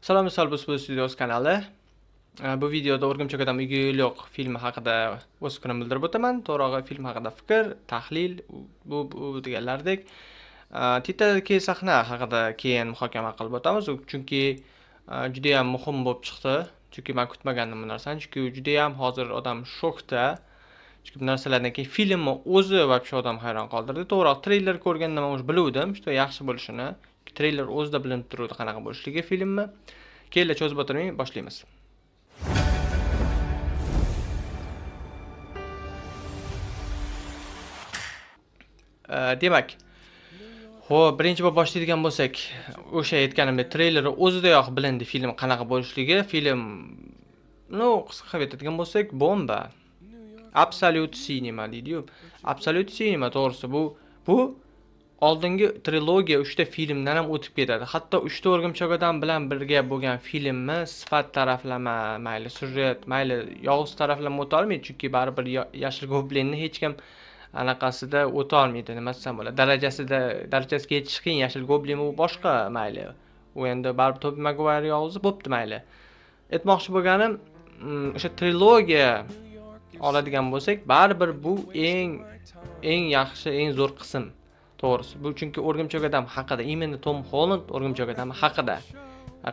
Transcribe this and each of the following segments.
Salom misol bu Studios kanali. Bu videoda O'rgimchak odam uyga yo'l yo'q filmi haqida o'z fikrimni bildirib o'taman. To'g'ri, film haqida fikr, tahlil, bu deganlardek. Titradagi sahna haqida keyin muhokama qilib o'tamiz. Chunki juda ham muhim bo'lib chiqdi. Chunki men kutmagandim bu narsani. Chunki juda ham hozir odam shokda. Chunki bu narsalardan keyin filmni o'zi вообще odam hayron qoldirdi. To'g'ri, treyler ko'rganda men o'zi biluvdim, juda yaxshi bo'lishini. Treyler o'zida bilinib turuvdi qanaqa bo'lishligi filmni. Keyin cho'zib o'tirmay boshlaymiz. Demak, birinchi bo'lib boshlaydigan bo'lsak, o'sha aytganimdek treyleri o'zidayoq bilindi film qanaqa bo'lishligi. Film, qisqa aytadigan bo'lsak, bomba. Absolute cinema deydi-yu. Absolute cinema to'g'risi bu oldingi trilogiya 3 ta filmdan ham o'tib ketadi. Hatto 3 ta O'rgimchak odam bilan birga bo'lgan filmni sifat taraflama, mayli sujet, mayli yovuz taraflama o'ta olmaydi, chunki baribir Yashil Goblinni hech kim anaqasida o'ta olmaydi, nima desam bo'ladi. Darajasiga yetish qiyin. Yashil Goblin u boshqa, mayli. U endi baribir Tobey Maguire yovuzi bo'pti, mayli. Aytmoqchi bo'lganim, o'sha trilogiya oladigan bo'lsak, baribir bu eng yaxshi, eng zo'r qism. To'g'risi, bu chunki O'rgimchak odam haqida, imенно Tom Holland O'rgimchak odam haqida.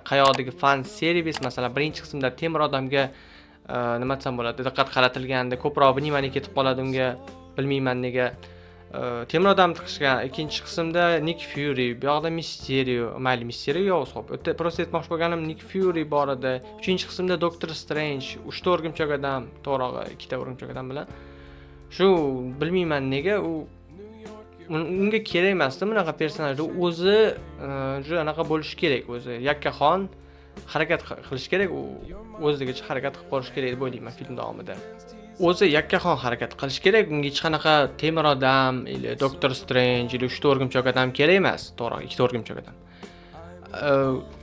Qayoqdagi fan servis, masalan, birinchi qismda temir odamga nima desam bo'ladi, diqqat qaratilganda ko'proq vнимание ketib qoladi unga, bilmayman nega. Temir odam tiqishgan. Ikkinchi qismda Nick Fury, bu yoqda Mysterio, mayli Mysterio yo'q, hisob. Prosta aytmoqchi bo'lganim Nick Fury bor edi. Uchinchi qismda Doctor Strange, 3 ta O'rgimchak odam, to'g'ri, 2 ta O'rgimchak odam bilan. Shu bilmayman nega unga kerak emasdi bunaqa personaj. O'zi juda anaqa bo'lishi kerak, o'zi yakkaxon harakat qilish kerak, o'zigacha harakat qilib borish kerak deb o'ylayman film davomida. O'zi yakkaxon harakat qilish kerak, unga hech qanaqa temir odam, Doctor Strange, 3 ta O'rgimchak odam kerak emas, to'g'ri, 2 ta O'rgimchak odam.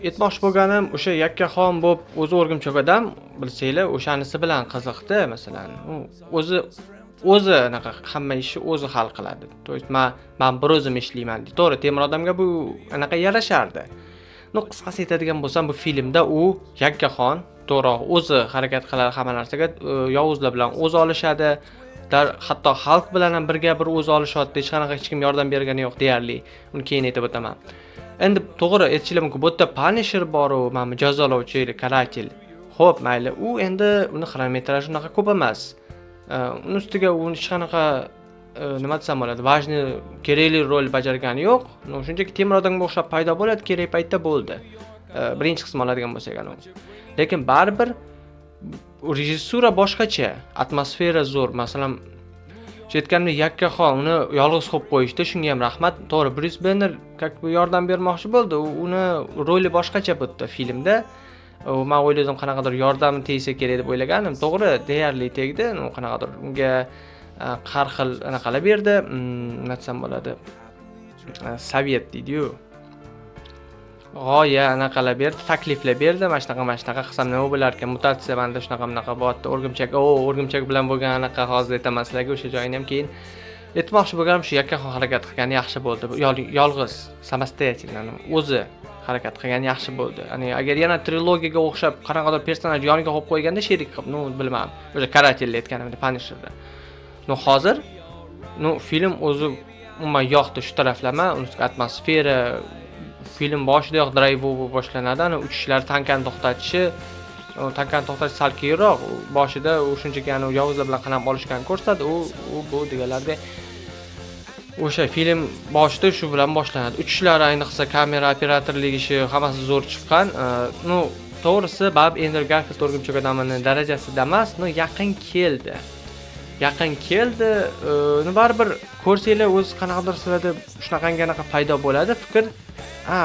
Aytmoqchi bo'lganim, o'sha yakkaxon bo'lib o'zi O'rgimchak odam bilsanglar, o'shanisi bilan qiziqdi, masalan. O'zi anaqa hamma ishni o'zi hal qiladi. To есть men bir o'zim ishlayman deydi. To'g'ri, temir odamga bu anaqa yarashardi. Qisqasi aytadigan bo'lsam, bu filmda u yakkaxon, to'g'ri, o'zi harakat qiladi hamma narsaga, yovuzlar bilan o'zi olishadi. Hatto xalq bilan ham birga bir o'zi olishadi. Hech kim yordam bergani yo'q deyarli. Uni keyin aytib o'taman. Endi to'g'ri aytishingiz mumkin, bu yerda Punisher bor-u, mana jazolovchi, karatil. Xo'p, mayli, u endi uni xronometraji unaqa ko'p emas. Uni ustiga u hech qanaqa nima desam bo'ladi, важный, kerakli rol bajargani yo'q. Shunchaki temir odamga o'xshab paydo bo'ladi, kerak paytda bo'ldi. Birinchi qism oladigan bo'lsak ana. Lekin baribir rejissura boshqacha, atmosfera zo'r. Masalan, aytganimdek yakkaxon uni yolg'iz qo'yib qo'yishdi, shunga ham rahmat. To'g'ri, Bruce Banner yordam bermoqchi bo'ldi. Uni roli boshqacha bo'ldi filmda. Men o'yladim qanaqadir yordam tegsa kerak deb o'ylaganim. To'g'ri, deyarli tegdi. Qanaqadir unga har xil anaqalar berdi. Nima desam bo'ladi? Sovet deydi-yu. G'oya anaqalar berdi, takliflar berdi. Mana shunaqa qilsam nima bo'lar ekan? Mutatsiya menda shunaqa bo'lyapti. O'rgimchak bilan bo'lgan anaqa hozir aytaman sizlarga, o'sha joyini ham keyin aytmoqchi bo'lganim shu yakkaxon harakat qilgani yaxshi bo'ldi. Yolg'iz, samostoятельно o'zi harakat qilgani yaxshi bo'ldi. Agar yana trilogiyaga o'xshab qanaqadir personaj yoniga qo'yib qo'yganda sherik qilib, bilmadim. O'sha karatilni aytganimda Punisherda. Hozir film o'zi umuman yoqdi shu taraflama, atmosfera, film boshidayoq drayv boshlanadi. Uchishlar tankani to'xtatish sal keyinroq, boshida u shunchaki yovuzlar bilan qanam olishganini ko'rsatadi. Bu deganlarda o'sha film boshida shu bilan boshlanadi. Uchishlar, ayniqsa kamera operatorligi ishi hammasi zo'r chiqqan. To'g'risi, Andrew Garfield O'rgimchak odamining darajasida emas, yaqin keldi. Baribir ko'rsanglar o'z qanaqadir sizlarda shunaqangi paydo bo'ladi fikr.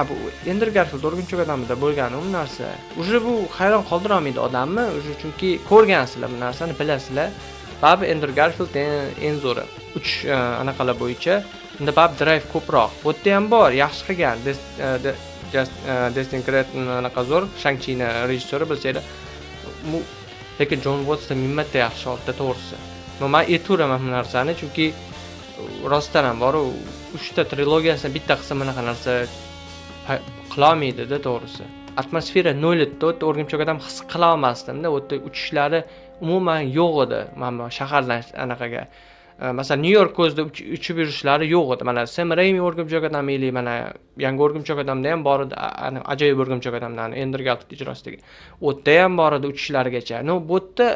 Bu Andrew Garfield O'rgimchak odamida bo'lgani bu narsa. Uje bu hayron qoldira olmaydi odamni, chunki ko'rgansizlar bu narsani, bilasizlar. Baribir Andrew Garfield eng zo'ri. 3 anaqalar bo'yicha. Unda baribir drive ko'proq. Bu yerda ham bor, yaxshi qilgan. Destin Cretton anaqa zo'r, Shang-Chi'ning rejissyori bilsanglar. Lekin Jon Wattsdan mingta yaxshi oldi, to'g'risi. Men ayturaman bu narsani, chunki rostdan ham bor, 3 ta trilogiyasining bitta qismi bunaqa narsa qilolmaydi-da, to'g'risi. atmosfera nol edi. O'tda o'rgimchak odam his qila olmasdim-da. O'tda uchishlari umuman yo'q edi. Mana shahardan anaqaga. Masalan, New York ko'zda uchib yurishlari yo'q edi. Mana Sam Raimi o'rgimchak odam eli, mana yangi o'rgimchak odamda ham bor edi. Ajoyib o'rgimchak odamdan Andrew Garfield ijrosidagi. O'tda ham bor edi uchishlarigacha. No, bu yerda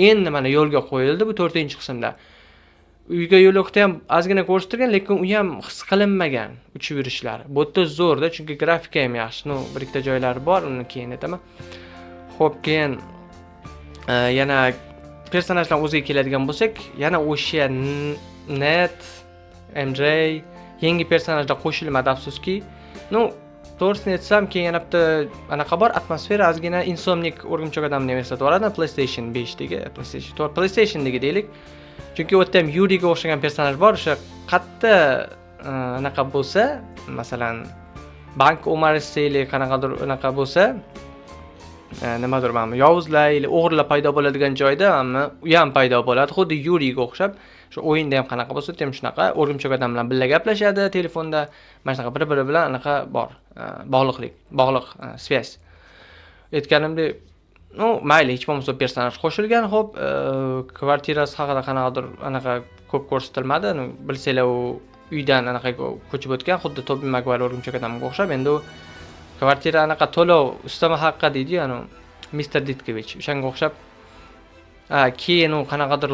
endi mana yo'lga qo'yildi bu 4-qismda. Uyga yo'liqda ham ozgina ko'rsatilgan, lekin u ham his qilinmagan uchib yurishlari. Bu yerda zo'rda, chunki grafika ham yaxshi. No, bir ikkita joylari bor, uni keyin aytaman. Xo'p, keyin yana personajlar o'ziga keladigan bo'lsak, yana o'sha Ned, MJ, yangi personajlar qo'shilmadi afsuski. No, to'g'risini aytsam, keyin yana bitta anaqa bor, atmosfera ozgina insomnik o'rgimchak odamni eslatib yuboradi, PlayStation 5 dagi, PlayStation dagi deylik. Chunki u yerda ham Yuriga o'xshagan personaj bor, o'sha qatta anaqa bo'lsa, masalan, bank o'marisi ili qanaqadir anaqa bo'lsa, nimadir mana yovuzlar ili o'g'rilar paydo bo'ladigan joyda u ham paydo bo'ladi, xuddi Yuriga o'xshab. Shu o'yinda ham qanaqa bo'lsa, ham shunaqa o'rgimchak odam bilan birga gaplashadi telefonda, mana shunaqa bir-biri bilan anaqa bor, bog'liq svязь. Aytganimdek, no, mayli, hech bo'lmasa personaj qo'shilgan, xo'p, kvartirasi haqida qanaqadir anaqa ko'p ko'rsatilmadi. Bilsanglar, u uydan anaqa ko'chib o'tgan, xuddi Tobey Maguire o'rgimchak odamga o'xshab. Endi u kvartira anaqa to'lov ustama haqqa deydi-yu, Mr. Ditkovich, o'shanga o'xshab. Keyin u qanaqadir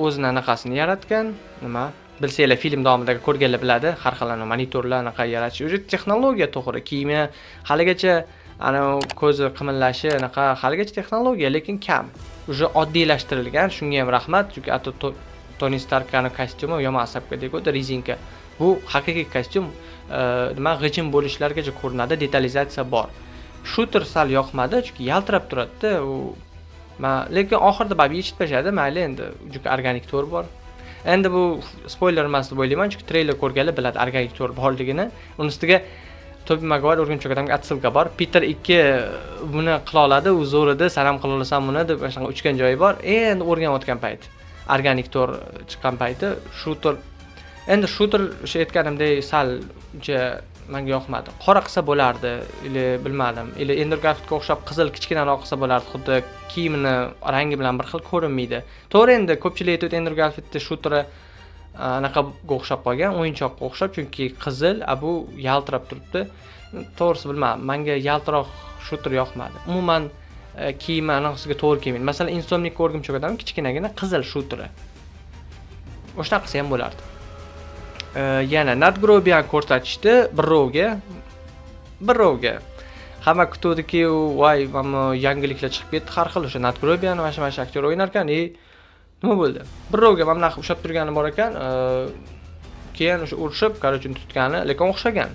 o'zini anaqasini yaratgan. Nima? Bilsanglar, film davomida ko'rganlar biladi, har xil monitorlar anaqa yaratish. O'sha texnologiya to'g'ri, kiyimi haligacha ko'zi qimillashi anaqa haligacha texnologiya, lekin kam. O'sha oddiylashtirilgan, shunga ham rahmat, chunki Tony Starkning kostyumi yomon asabga tegadi, rezinka. Bu haqiqiy kostyum, g'ijim bo'lishlargacha ko'rinadi, detalizatsiya bor. Shooter sal yoqmadi, chunki yaltirab turadi-da, lekin oxirida yechib tashadi, mayli endi, chunki organik to'r bor. Endi bu spoiler emas deb o'ylayman, chunki treyler ko'rganlar biladi organik to'r borligini. Uning ustiga Tobey Maguire o'rgimchak odamga atsilka bor. Peter 2 buni qila oladi, u zo'r edi, san ham qila olasan buni deb o'shanga uchgan joyi bor. Endi o'rganayotgan payt, organik to'r chiqqan payti, shooter. Endi shooter o'sha aytganimdek sal menga yoqmadi. Qora qilsa bo'lardi, ili bilmadim. Ili Andrew Garfieldga o'xshab qizil kichkinaroq qilsa bo'lardi, xuddi kiyimini rangi bilan bir xil ko'rinmaydi. To'g'ri, endi ko'pchilik aytadi Andrew Garfieldning shooteri anaqa o'xshab qolgan, o'yinchoqqa o'xshab, chunki qizil, bu yaltirab turibdi. To'g'risi bilmadim, menga yaltiroq shooter yoqmadi. Umuman kiyimi anaqasiga to'g'ri kelmaydi. Masalan, insomnik o'rgimchak odam kichkinagina qizil shooteri. O'shana qilsa ham bo'lardi. Yana Nadgrobian ko'rsatishdi birovga. Hamma kutuvdiki, voy, mana yangiliklar chiqib ketdi, har xil o'sha Nadgrobian mana shu aktyor o'ynar ekan, nima bo'ldi? Birovga mana ushlab turgani bor ekan, keyin o'sha urishib, qarachun tutgani, lekin o'xshagan.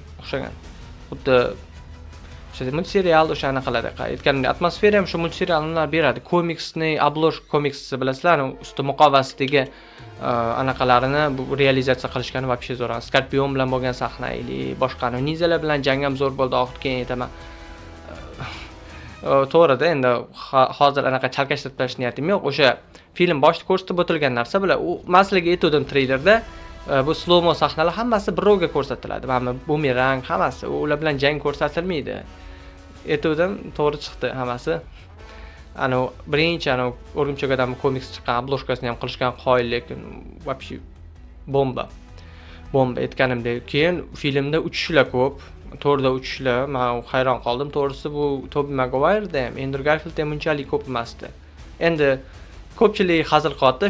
Xuddi o'sha multserial o'sha anaqalarda aytganimdek, atmosfera ham shu multseriallar beradi. Komiksni, Ablosh komiksni bilasizlar, usti muqovasidagi anaqalarini bu realizatsiya qilishgani вообще zo'r. Skorpion bilan bo'lgan sahna ili boshqani ninjalar bilan jang ham zo'r bo'ldi, oxir keyin aytaman. To'g'ri-da, endi hozir anaqa chalkashtirib tashlash niyatim yo'q. O'sha film boshida ko'rsatib o'tilgan narsa bilan u masalaga aytdim treylerda, bu slow-mo sahnalar hammasi birovga ko'rsatiladi. Mana bumerang hammasi ular bilan jang ko'rsatilmaydi. Aytdim, to'g'ri chiqdi hammasi. Birinchi o'rgimchak odam komiks chiqqan obloshkasini ham qilishgan qoyil, lekin вообще bomba aytganimdek. Keyin filmda uchishlar ko'p, to'rda uchishlar, men hayron qoldim. To'g'risi bu Tobey Maguire'da ham, Andrew Garfieldda ham unchalik ko'p emasdi. Endi ko'pchilik hazil qildi,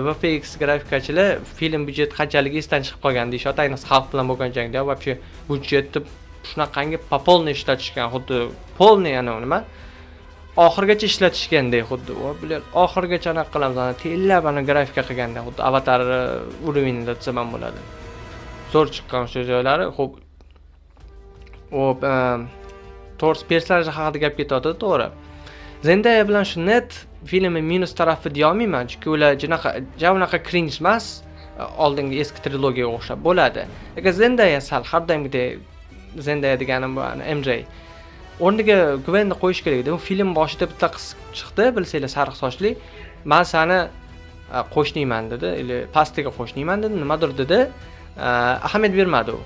VFX grafikachilar film byudjeti qanchalik esdan chiqib qolgan deyishadi, ayniqsa xalq bilan bo'lgan jangda, вообще byudjetni shunaqangi по полной ishlatishgan, xuddi полный nima? Oxirgacha ishlatishgandek, xuddi bular oxirgacha anaqa qilamiz, tellab grafika qilganda, xuddi Avatar uровеньda desam ham bo'ladi. Zo'r chiqqan o'sha joylari. Xo'p, to'g'ri personaj haqida gap ketadi, to'g'ri. Zendaya bilan shu net filmning minus tarafi deya olmayman, chunki ular unaqa cringe emas, oldingi eski trilogiyaga o'xshab bo'ladi. Lekin Zendaya sal har doimgidek, Zendaya deganim bu MJ. O'rniga Gwenni qo'yish kerak edi. U film boshida bitta qiz chiqdi, bilsanglar, sariq sochli. Men seni qo'shniyman dedi, ili pastiga qo'shniyman dedi, nimadir dedi. Ahamiyat bermadi u.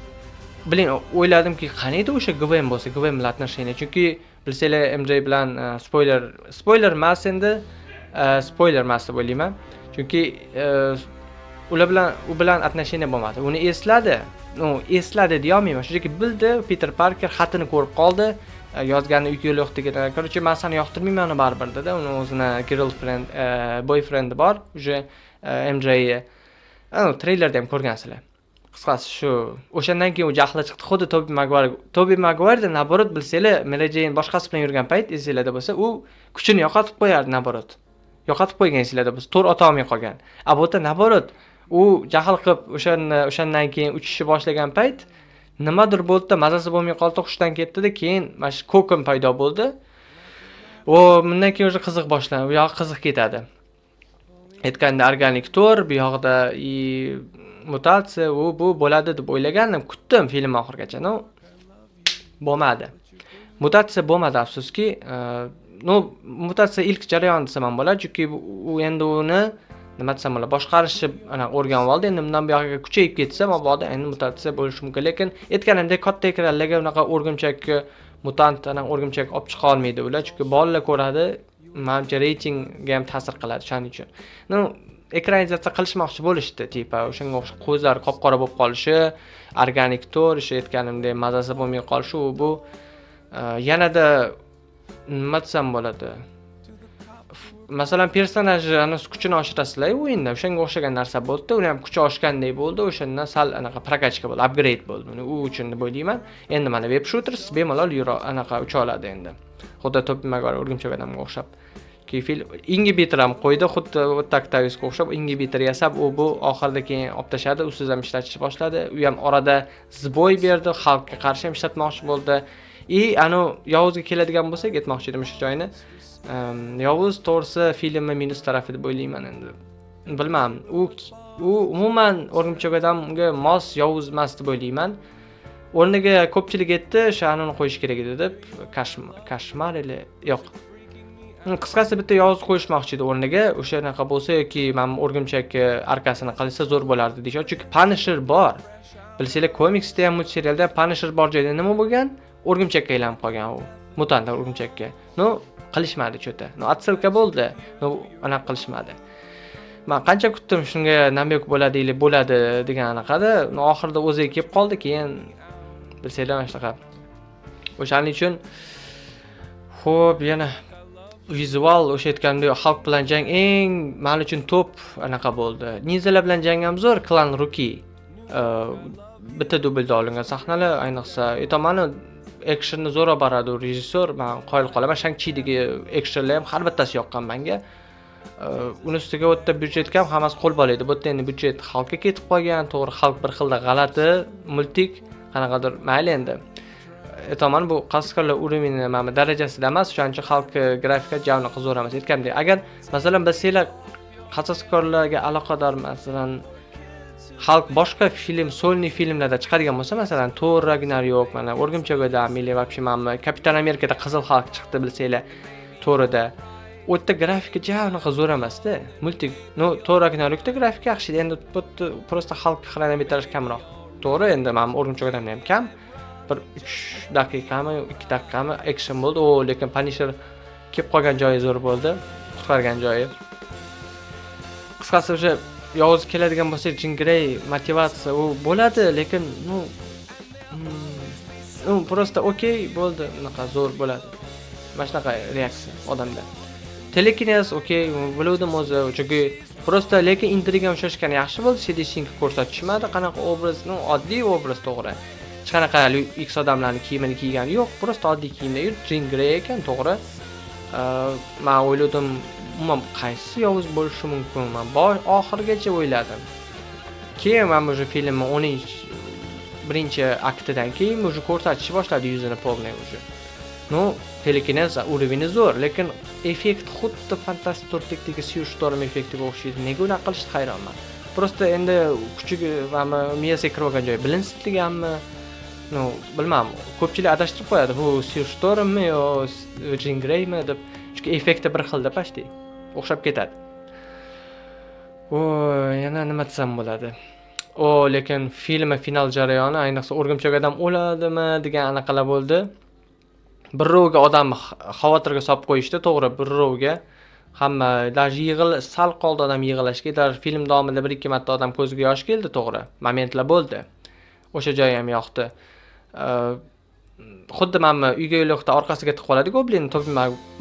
Блин, o'yladimki, qaniydi o'sha Gwen bo'lsa, Gwen bilan отношения. Chunki bilsanglar MJ bilan spoiler emas endi, spoiler emas deb o'ylayman. Chunki u bilan отношения bo'lmadi. Uni esladi. Esladi deya olmayman. Shunchaki bildi, Peter Parker xatini ko'rib qoldi. Yozganni uyga yo'q degan. Короче, men seni yoqtirmayman uni baribir dedi. Uni o'zini girlfriend, boyfriendi bor, уже MJ. Treylerda ham ko'rgansizlar. Qisqasi shu. O'shandan keyin u jahli chiqdi. Xuddi Tobey Maguire naborot bilsanglar, Mary Jane boshqasi bilan yurgan payt esinglarda bo'lsa, u kuchini yo'qotib qo'yardi naborot. Yo'qotib qo'ygan esinglarda bo'lsa, to'r ota olmay qolgan. Bu yerda naborot u jahl qilib o'shandan keyin uchishni boshlagan payt nimadir bo'ldi, mazasi bo'lmay qoldi, hushdan ketdi-da, keyin mana shu ko'kim paydo bo'ldi. Bundan keyin o'sha qiziq boshlandi. Bu yoq qiziq ketadi. Aytganda organik to'r, bu yoqda mutatsiya bu bo'ladi deb o'ylagandim, kutdim film oxirigacha. Bo'lmadi. Mutatsiya bo'lmadi afsuski. Mutatsiya ilk jarayon desam ham bo'ladi, chunki u endi uni nima desam bo'ladi, boshqarishni o'rganib oldi. Endi bundan buyog'iga kuchayib ketsa, mabodo endi mutatsiya bo'lishi mumkin, lekin aytganimdek katta ekranlarga unaqa o'rgimchakni mutant o'rgimchak olib chiqa olmaydi ular, chunki bolalar ko'radi, menimcha reytingga ham ta'sir qiladi shuning uchun. Ekranizatsiya qilishmoqchi bo'lishdi, tipa o'shanga o'xshab ko'zlari qop-qora bo'lib qolishi, organik to'r, aytganimdek mazasi bo'lmay qolishi, bu yanada nima desam bo'ladi. Masalan, personajni kuchini oshirasizlar o'yinda, o'shanga o'xshagan narsa bo'ldi. Uni ham kuchi oshgandek bo'ldi, o'shandan sal anaqa prokachka bo'ldi, upgrade bo'ldi. U uchun deb o'ylayman. Endi mana web shooters bemalol anaqa ucha oladi endi. Xuddi Tobey Maguire o'rgimchak odamga o'xshab. Film inhibitor ham qo'ydi, xuddi Octavius'ga o'xshab inhibitor yasab, bu oxirida keyin olib tashadi, usiz ham ishlatishni boshladi. U ham orada zboy berdi, xalqqa qarshi ham ishlatmoqchi bo'ldi. Yovuzga keladigan bo'lsak, aytmoqchi edim shu joyni. Yovuz to'g'risi filmning minus tarafi deb o'ylayman endi. Bilmam, u umuman o'rgimchak odamga mos yovuz emas deb o'ylayman. O'rniga ko'pchilik aytdi, o'shani qo'yish kerak edi deb, kashmar yo'q. Qisqasi bitta yovuz qo'yishmoqchi edi o'rniga, o'shanaqa bo'lsa yoki men o'rgimchak arkasini qilsa zo'r bo'lardi deyishadi. Chunki Punisher bor. Bilsanglar, komiksda ham, multserialda ham Punisher bor joyda nima bo'lgan? O'rgimchakka aylanib qolgan u. Mutant o'rgimchakka. Qilishmadi cho'ta. Atsilka bo'ldi. Anaqa qilishmadi. Men qancha kutdim shunga namyoq bo'ladi degan anaqada, oxirida o'ziga kelib qoldi, keyin bilsanglar mana shunaqa. O'shaning uchun xo'p, yana vizual o'sha aytgandek xalq bilan jang men uchun top anaqa bo'ldi. Ninjalar bilan jang ham zo'r, Clan Rookie. Bitta dublda olingan sahnalar, ayniqsa aytamani actionni zo'r olib boradi rejissyor. Men qoyil qolaman, Shang-Chidagi actionlar ham har bittasi yoqqan menga. Uni ustiga o'tda byudjetga ham hammasi qo'l bolaydi. Bu yerda endi byudjet xalqqa ketib qolgan, to'g'ri xalq bir xilda g'alati, multik, qanaqadir mayli endi. Aytaman bu qasqarlar urimini mana darajasida emas, o'shancha xalq grafika javni zo'r emas. Aytgandek, agar masalan bilsanglar qasaskorlarga aloqador masalan xalq boshqa Sony filmlarda chiqadigan bo'lsa, masalan Thor Ragnarok, mana o'rgimchak odam, или вообще mana Kapitan Amerikada qizil xalq chiqdi bilsanglar, Thorda. U yerda grafika javni zo'r emas-da. Multik, Thor Ragnarokda grafika yaxshi, endi просто xalq xronometraj kamroq. To'g'ri, endi men o'rgimchak odamni ham kam. 3 daqiqami, 2 daqiqami action bo'ldi. Lekin Punisher kelib qolgan joyi zo'r bo'ldi, qutqargan joyi. Qisqasi o'sha yovuz keladigan bo'lsa, Jean Grey motivatsiya u bo'ladi, lekin просто okey bo'ldi, unaqa zo'r bo'ladi. Mana shunaqa reaksiya odamda. Telekinez okey, biluvdim o'zi, chunki просто lekin intrigam shoshgan yaxshi bo'ldi, CDC-ni ko'rsatishmadi, qanaqa obrazni, oddiy obraz to'g'ri. Hech qanaqa X odamlarning kiyimini kiygani yo'q, просто oddiy kiyimda yurib, Jean Grey ekan, to'g'ri. Men o'yladim, umuman qaysi yovuz bo'lishi mumkin? Men oxirgacha o'yladim. Keyin men o'sha filmni 11 aktidan keyin o'sha ko'rsatishni boshladi yuzini polniy o'sha. Telekinez urovini zo'r, lekin effekt xuddi Fantastic 4'dagi Storm effektiga o'xshaydi. Nega unaqa qilishdi hayronman. Просто endi kuchiga va miyasiga kirib olgan joyi bilinsidganmi? Bilmam. Ko'pchilik adashtirib qo'yadi. Bu Stormmi yo Jean Greymi deb. Chunki effekti bir xilda pashti. O'xshab ketadi. Yana nima desam bo'ladi? lekin filmi final jarayoni, ayniqsa o'rgimchak odam o'ladimi degan anaqalar bo'ldi. Bir rovga odamni xavotirga solib qo'yishdi, to'g'ri, bir rovga hamma даже sal qoldi odam yig'ilishga, даже film davomida 1-2 marta odam ko'ziga yosh keldi, to'g'ri. Momentlar bo'ldi. O'sha joy ham yoqdi. Xuddi mana uyga yo'liqda orqasiga tiqib qoladi Goblin, Tobey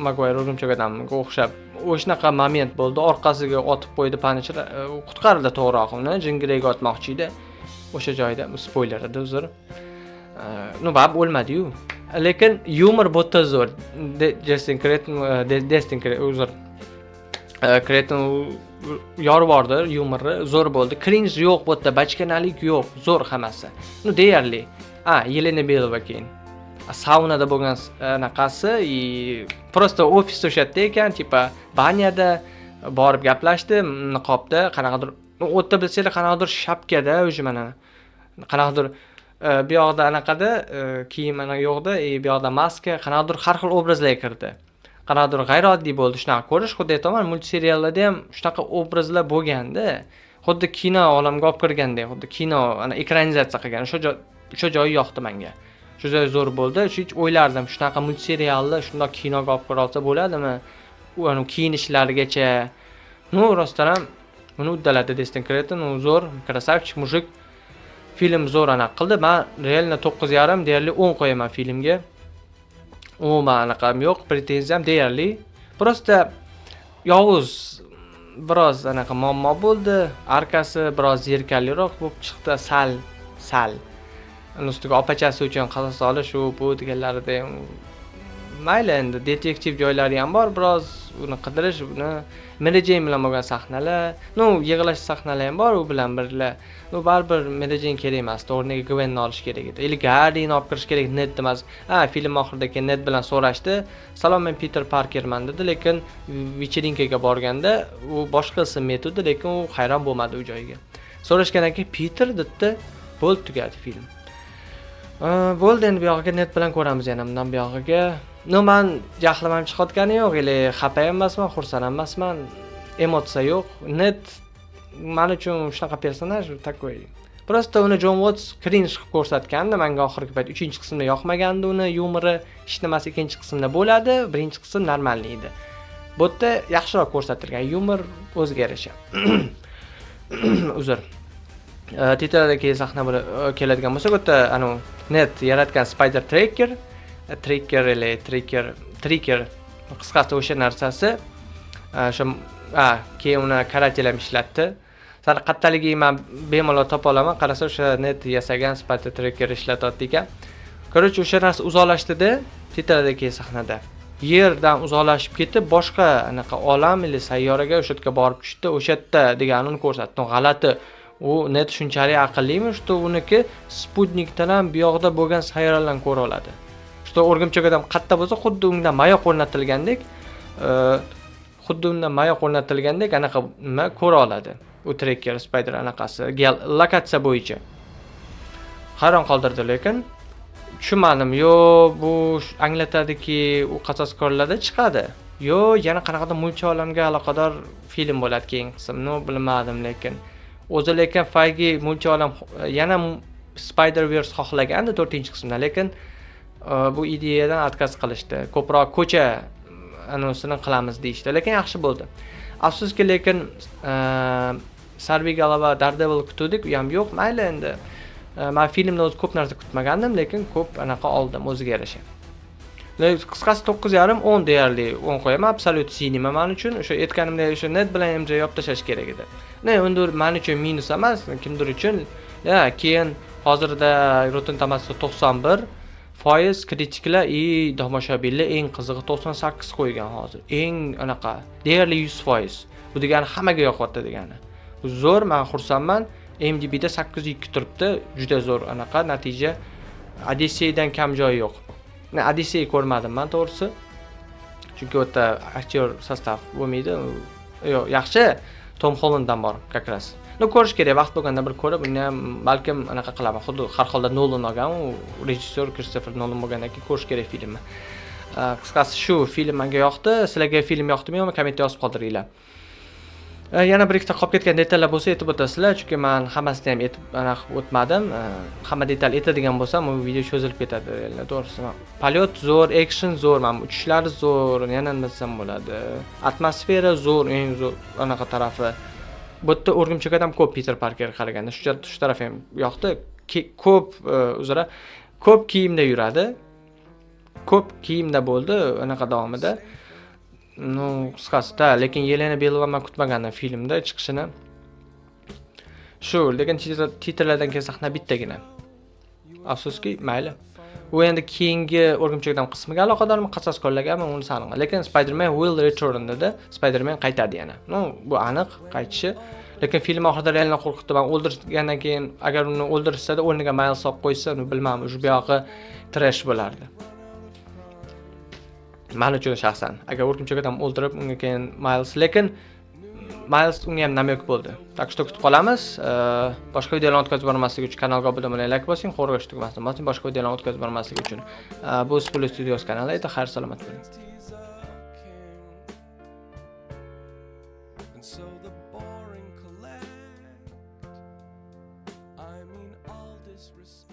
Maguire o'rgimchak odamga o'xshab. O'shanaqa moment bo'ldi. Orqasiga otib qo'ydi Punisher, qutqardi to'g'roq uni, jingiraga otmoqchi edi. O'sha joyda spoiler edi, uzr. Bab o'lmadi-yu. Lekin yumor bo'ta zo'r. Destin uzr. Kretin yorvordi, yumori zo'r bo'ldi. Cringe yo'q, bo'ta bachkanalik yo'q, zo'r hammasi. Deyarli. Yelena Belova keyin. Saunada bo'lgan anaqasi, просто ofisda o'shatdi ekan, tipa banyada borib gaplashdi, niqobda, qanaqadir o'tda bilsanglar, qanaqadir shapkada, o'sha mana qanaqadir bu yoqda anaqada kiyim mana yo'qda, bu yoqda maska, qanaqadir har xil obrazlarga kirdi. Qanaqadir g'ayrioddiy bo'ldi shunaqa ko'rish, xuddi aytaman, multseriallarda ham shunaqa obrazlar bo'lganda, xuddi kino olamiga olib kirgandek, xuddi kino ekranizatsiya qilgan. O'sha joyi yoqdi menga. Shu joy zo'r bo'ldi. Hech o'ylardim, shunaqa multserialni shundoq kinoga olib kira olsa bo'ladimi? U kiyinishlarigacha. Rostdan ham uni uddaladi Destin Cretton, u zo'r, krasavchik mujik. Film zo'r qildi. Men realno 9.5 deyarli 10 qo'yaman filmga. Umuman anaqam yo'q, pretenziyam deyarli. Просто yovuz biroz muammo bo'ldi. Arkasi biroz zerkaliroq bo'lib chiqdi, sal. Ustiga opachasi uchun qasos olish bu deganlarida mayli, endi detektiv joylari ham bor, biroz uni qidirish, uni Mary Jane bilan bo'lgan sahnalar, yig'lash sahnalari ham bor u bilan birga. Baribir Mary Jane kerak emas, o'rniga Gwenni olish kerak edi. Ili Garyni olib kirish kerak, Ned emas. Film oxirida keyin Ned bilan so'rashdi. "Salom, men Peter Parkerman" dedi, lekin вечеринkaga borganda u boshqa ism aytdi, lekin u hayron bo'lmadi u joyga. So'rashgandan keyin Peter dedi, bo'ldi, tugadi film. Bo'ldi, endi bu yoqqa Net bilan ko'ramiz yana bundan bu yoqqa. Men jahlim ham chiqayotgani yo'q, xafa ham emasman, xursand ham emasman. Emotsiya yo'q. Net men uchun shunaqa personaj, takoy. Просто uni Jon Watts cringe qilib ko'rsatgandi. Menga oxirgi payt 3-qismda yoqmagandi uni yumori. Hech nimasi 2-qismda bo'ladi, 1-qism normal edi. Bu yerda yaxshiroq ko'rsatilgan yumor o'ziga yarasha. Uzr. Titradagi sahna keladigan bo'lsa, bu yerda Net yaratgan Spider Tracker qisqasi o'sha narsasi keyin uni karatelam ishlatdi. Sani qattaligini men bemalol topa olaman. Qarasa o'sha Net yasagan Spider Tracker ishlatyapti ekan. Короче, o'sha narsa uzoqlashdida titradagi sahnada. Yerdan uzoqlashib ketib, boshqa olam ili sayyoraga o'sha yerga borib tushdi. O'sha yerda deganini ko'rsatdi. G'alati. U Net shunchalik aqllimi, что uniki Sputnikdan ham bu yoqda bo'lgan sayyoralarni ko'ra oladi. Что o'rgimchak odam qatta bo'lsa, xuddi undan mayoq o'rnatilgandek, anaqa nima ko'ra oladi. U Tracker Spider anaqasi, lokatsiya bo'yicha. Hayron qoldirdi, lekin tushunmadim. Bu anglatadiki, u qasoskorlarda chiqadi. Yana qanaqadir multi olamga aloqador film bo'ladi keyingi qism. Bilmadim, lekin o'zi lekin Feige multi olam yana Spider-Verse xohlagandi 4-qismda, lekin bu ideyadan отказ qilishdi. Ko'proq ko'cha anonsini qilamiz deyishdi, lekin yaxshi bo'ldi. Afsuski, lekin Sarvigal va Daredevil kutdik, u ham yo'q. Mayli endi. Men filmdan o'zi ko'p narsa kutmagandim, lekin ko'p anaqa oldim o'ziga yarasha. Qisqasi 9.5 10 deyarli 10 qo'yaman. Absolute sinema men uchun o'sha aytganimdek o'sha Net bilan MJ yopib tashlash kerak edi. Endi men uchun minus emas, kimdir uchun. Keyin hozirda Rotten Tomatoes 91% kritiklar tomoshabinlar eng qizig'i 98 qo'ygan hozir. Eng anaqa deyarli 100%. Bu degani hammaga yoqyapti degani. Bu zo'r, men xursandman. IMDb'da 8.2 turibdi. Juda zo'r anaqa natija. Odysseydan kam joyi yo'q. Odyssey ko'rmadim men to'g'risi. Chunki u yerda aktyor sostav bo'lmaydi. Yo'q, yaxshi. Tom Hollanddan bor, kakras. Ko'rish kerak, vaqt bo'lganda bir ko'rib, uni ham balkim anaqa qilaman. Xuddi har holda Nolan olgan, u rejissyor Christopher Nolan bo'lgandan keyin ko'rish kerak filmni. Qisqasi shu film menga yoqdi. Sizlarga film yoqdimi yo'qmi? Kommentda yozib qoldiringlar. Yana bir ikkita qolib ketgan detallar bo'lsa aytib o'tasizlar, chunki men hammasini ham aytib aniq o'tmadim. Hamma detal aytadigan bo'lsam, bu video cho'zilib ketadi. To'g'risi, polyot zo'r, action zo'r, mana uchishlar zo'r, yana nima desam bo'ladi. Atmosfera zo'r, eng zo'r anaqa tarafi. Bu yerda o'rgimchakda ham ko'p Peter Parker qaraganda, shu taraf ham yoqdi. Ko'p uzra, ko'p kiyimda yuradi. Ko'p kiyimda bo'ldi anaqa davomida. Qisqasi, lekin Yelena Belova men kutmagandim filmda chiqishini. Shu, lekin titrlardan keyin sahna bittagina. Afsuski, mayli. U endi keyingi o'rgimchakdan qismiga aloqadormi, qasaskorlargami, uni saniq. Lekin Spider-Man will return dedi. Spider-Man qaytadi yana. Bu aniq qaytishi. Lekin film oxirida realni qo'rqitdi. Men o'ldirgandan keyin agar uni o'ldirsa-da o'rniga Miles olib qo'ysa, uni bilmayman, shu buyog'i trash bo'lardi. Men uchun shaxsan, agar o'rgimchakni ham o'ldirib, unga keyin lekin Miles unga ham namyoq bo'ldi. Tak что kutib qolamiz. Boshqa videolarni o'tkazib bormaslik uchun kanalga obuna bo'ling, like bosing, qo'ng'iroq tugmasini bosing, boshqa videolarni o'tkazib bormaslik uchun. Bu Spoiler Studios kanali edi. Xayr salomat bo'ling. And so the boring collect. I mean all disrespect.